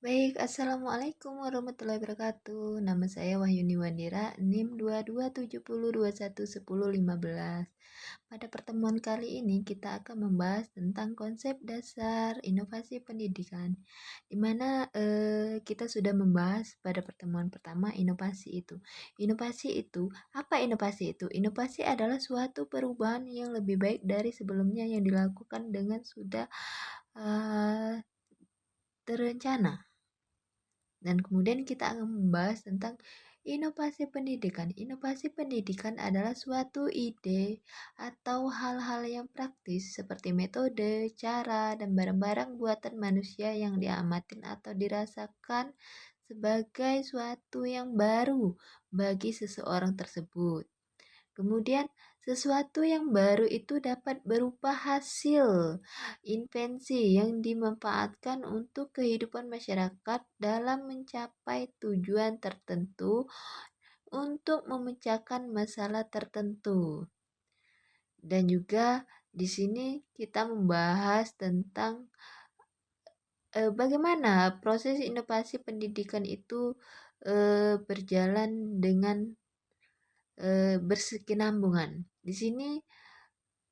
Baik, Assalamualaikum warahmatullahi wabarakatuh. Nama saya Wahyuni Wandira, NIM 2270211015. Pada pertemuan kali ini kita akan membahas tentang konsep dasar inovasi pendidikan, di mana kita sudah membahas pada pertemuan pertama inovasi itu. Inovasi itu, apa inovasi itu? Inovasi adalah suatu perubahan yang lebih baik dari sebelumnya yang dilakukan dengan sudah eh, terencana. Dan kemudian kita akan membahas tentang inovasi pendidikan. Inovasi pendidikan adalah suatu ide atau hal-hal yang praktis seperti metode, cara, dan barang-barang buatan manusia yang diamatin atau dirasakan sebagai suatu yang baru bagi seseorang tersebut. Kemudian, sesuatu yang baru itu dapat berupa hasil invensi yang dimanfaatkan untuk kehidupan masyarakat dalam mencapai tujuan tertentu untuk memecahkan masalah tertentu. Dan juga di sini kita membahas tentang bagaimana proses inovasi pendidikan itu berjalan dengan berkesinambungan. Di sini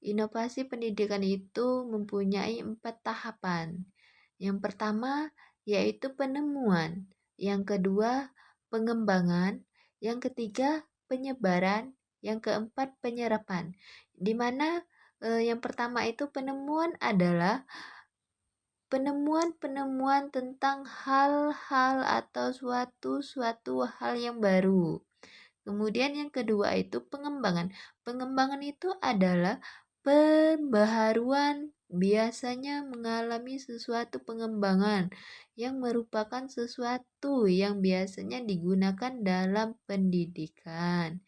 inovasi pendidikan itu mempunyai 4 tahapan. Yang pertama yaitu penemuan, yang kedua pengembangan, yang ketiga penyebaran, yang keempat penyerapan. Di mana yang pertama itu penemuan adalah penemuan-penemuan tentang hal-hal atau suatu hal yang baru. Kemudian yang kedua itu pengembangan. Pengembangan itu adalah pembaharuan, biasanya mengalami sesuatu pengembangan yang merupakan sesuatu yang biasanya digunakan dalam pendidikan.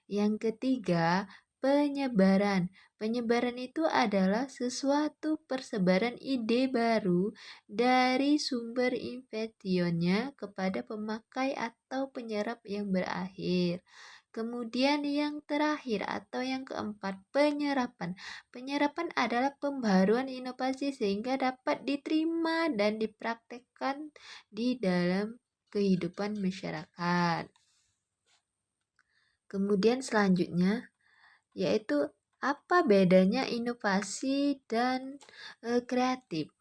Yang ketiga, penyebaran. Penyebaran itu adalah sesuatu persebaran ide baru dari sumber inventionnya kepada pemakai atau penyerap yang berakhir. Kemudian yang terakhir atau yang keempat, penyerapan. Penyerapan adalah pembaruan inovasi sehingga dapat diterima dan dipraktekkan di dalam kehidupan masyarakat. Kemudian selanjutnya yaitu apa bedanya inovasi dan kreatif.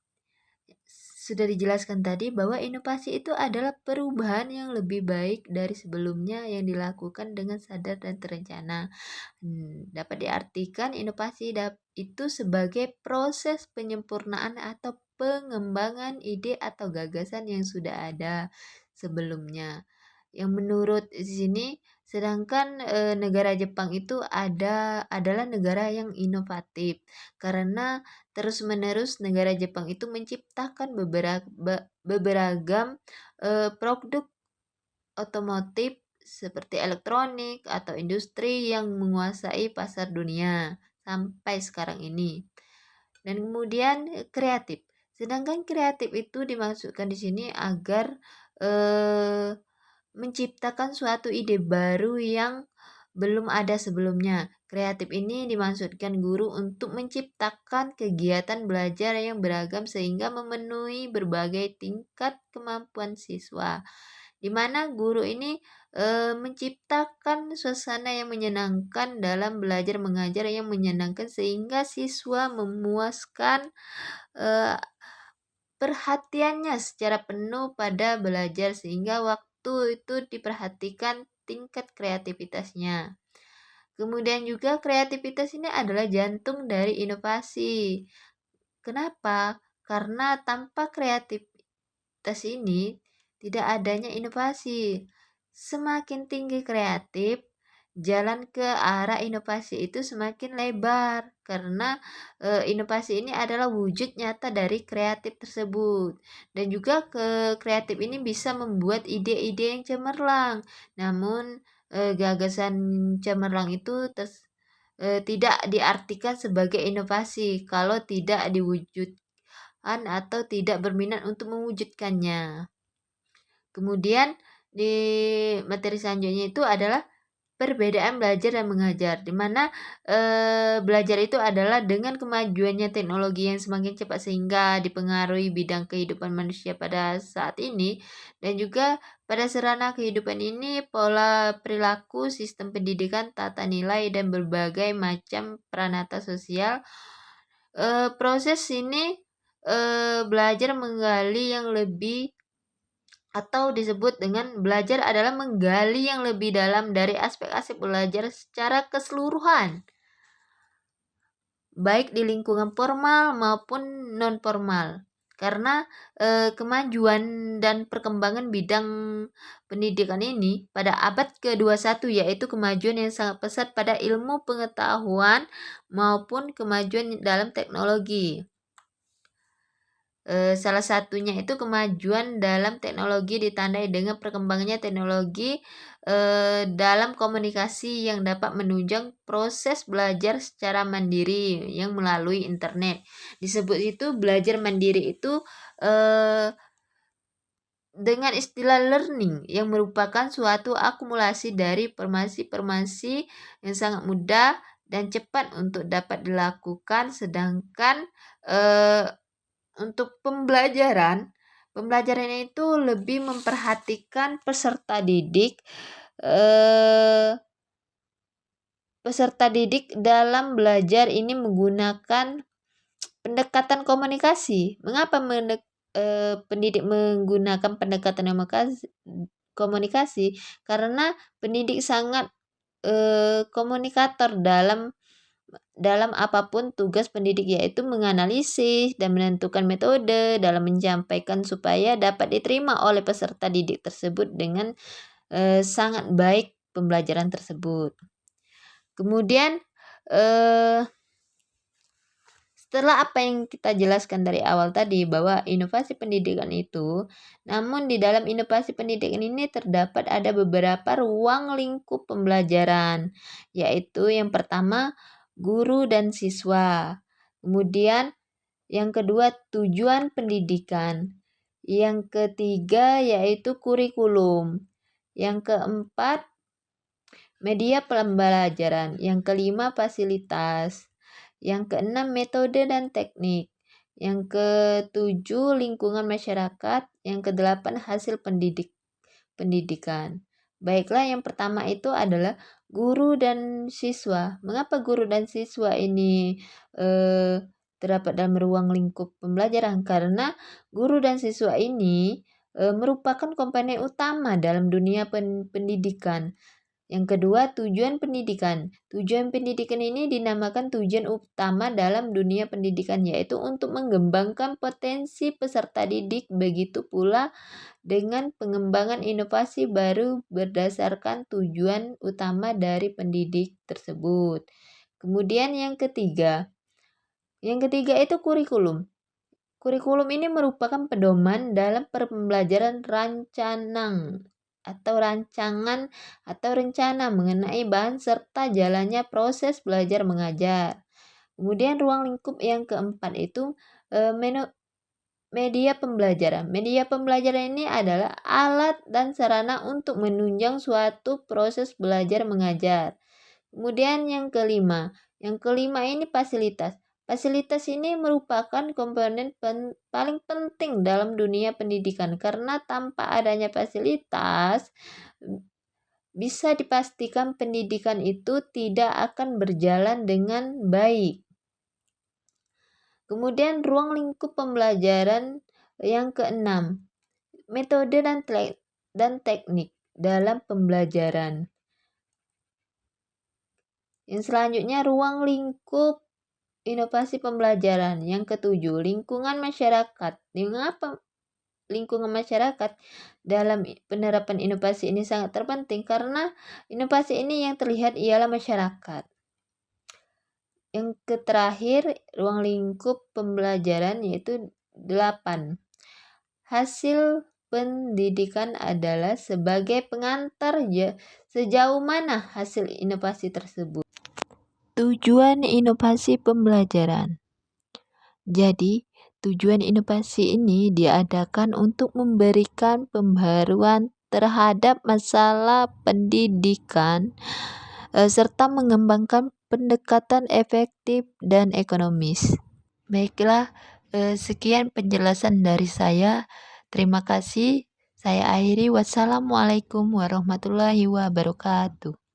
Sudah dijelaskan tadi bahwa inovasi itu adalah perubahan yang lebih baik dari sebelumnya yang dilakukan dengan sadar dan terencana. Dapat diartikan inovasi itu sebagai proses penyempurnaan atau pengembangan ide atau gagasan yang sudah ada sebelumnya. Yang menurut sini, sedangkan negara Jepang itu adalah negara yang inovatif karena terus-menerus negara Jepang itu menciptakan beberagam produk otomotif seperti elektronik atau industri yang menguasai pasar dunia sampai sekarang ini. Dan kemudian kreatif. Sedangkan kreatif itu dimaksudkan di sini agar eh, menciptakan suatu ide baru yang belum ada sebelumnya. Kreatif ini dimaksudkan guru untuk menciptakan kegiatan belajar yang beragam sehingga memenuhi berbagai tingkat kemampuan siswa. Di mana guru ini menciptakan suasana yang menyenangkan dalam belajar mengajar yang menyenangkan sehingga siswa memuaskan eh, perhatiannya secara penuh pada belajar sehingga waktu itu diperhatikan tingkat kreativitasnya. Kemudian juga kreativitas ini adalah jantung dari inovasi. Kenapa? Karena tanpa kreativitas ini tidak adanya inovasi. Semakin tinggi kreatif, jalan ke arah inovasi itu semakin lebar karena inovasi ini adalah wujud nyata dari kreatif tersebut dan juga kreatif ini bisa membuat ide-ide yang cemerlang. Namun gagasan cemerlang itu tidak diartikan sebagai inovasi kalau tidak diwujudkan atau tidak berminat untuk mewujudkannya. Kemudian di materi selanjutnya itu adalah perbedaan belajar dan mengajar, di mana belajar itu adalah dengan kemajuannya teknologi yang semakin cepat sehingga dipengaruhi bidang kehidupan manusia pada saat ini, dan juga pada sarana kehidupan ini pola perilaku, sistem pendidikan, tata nilai, dan berbagai macam peranata sosial. Proses ini belajar menggali yang lebih, atau disebut dengan belajar adalah menggali yang lebih dalam dari aspek-aspek belajar secara keseluruhan, baik di lingkungan formal maupun non-formal. Karena kemajuan dan perkembangan bidang pendidikan ini pada abad ke-21, yaitu kemajuan yang sangat pesat pada ilmu pengetahuan maupun kemajuan dalam teknologi. Salah satunya itu kemajuan dalam teknologi ditandai dengan perkembangannya teknologi dalam komunikasi yang dapat menunjang proses belajar secara mandiri yang melalui internet. Disebut itu belajar mandiri itu dengan istilah learning yang merupakan suatu akumulasi dari informasi-informasi yang sangat mudah dan cepat untuk dapat dilakukan, sedangkan untuk pembelajaran itu lebih memperhatikan peserta didik dalam belajar ini menggunakan pendekatan komunikasi. Mengapa pendidik menggunakan pendekatan komunikasi? Karena pendidik sangat komunikator dalam apapun tugas pendidik, yaitu menganalisis dan menentukan metode dalam menyampaikan supaya dapat diterima oleh peserta didik tersebut dengan sangat baik pembelajaran tersebut. Kemudian setelah apa yang kita jelaskan dari awal tadi bahwa inovasi pendidikan itu, namun di dalam inovasi pendidikan ini terdapat ada beberapa ruang lingkup pembelajaran, yaitu yang pertama guru dan siswa. Kemudian yang kedua tujuan pendidikan. Yang ketiga yaitu kurikulum. Yang keempat media pembelajaran. Yang kelima fasilitas. Yang keenam metode dan teknik. Yang ketujuh lingkungan masyarakat. Yang kedelapan hasil pendidikan. Baiklah, yang pertama itu adalah guru dan siswa. Mengapa guru dan siswa ini terdapat dalam ruang lingkup pembelajaran? Karena guru dan siswa ini merupakan komponen utama dalam dunia pendidikan. Yang kedua, tujuan pendidikan. Tujuan pendidikan ini dinamakan tujuan utama dalam dunia pendidikan, yaitu untuk mengembangkan potensi peserta didik, begitu pula dengan pengembangan inovasi baru berdasarkan tujuan utama dari pendidik tersebut. Kemudian yang ketiga itu kurikulum. Kurikulum ini merupakan pedoman dalam pembelajaran rancangan atau rencana mengenai bahan serta jalannya proses belajar mengajar. Kemudian ruang lingkup yang keempat itu media pembelajaran. Media pembelajaran ini adalah alat dan sarana untuk menunjang suatu proses belajar mengajar. Kemudian yang kelima ini fasilitas. Fasilitas ini merupakan komponen paling penting dalam dunia pendidikan, karena tanpa adanya fasilitas bisa dipastikan pendidikan itu tidak akan berjalan dengan baik. Kemudian ruang lingkup pembelajaran yang keenam, metode dan teknik dalam pembelajaran. Yang selanjutnya ruang lingkup inovasi pembelajaran. Yang ketujuh, lingkungan masyarakat. Mengapa lingkungan masyarakat dalam penerapan inovasi ini sangat terpenting? Karena inovasi ini yang terlihat ialah masyarakat. Yang terakhir, ruang lingkup pembelajaran yaitu 8. Hasil pendidikan adalah sebagai pengantar sejauh mana hasil inovasi tersebut. Tujuan inovasi pembelajaran. Jadi, tujuan inovasi ini diadakan untuk memberikan pembaruan terhadap masalah pendidikan, serta mengembangkan pendekatan efektif dan ekonomis. Baiklah, sekian penjelasan dari saya. Terima kasih. Saya akhiri. Wassalamualaikum warahmatullahi wabarakatuh.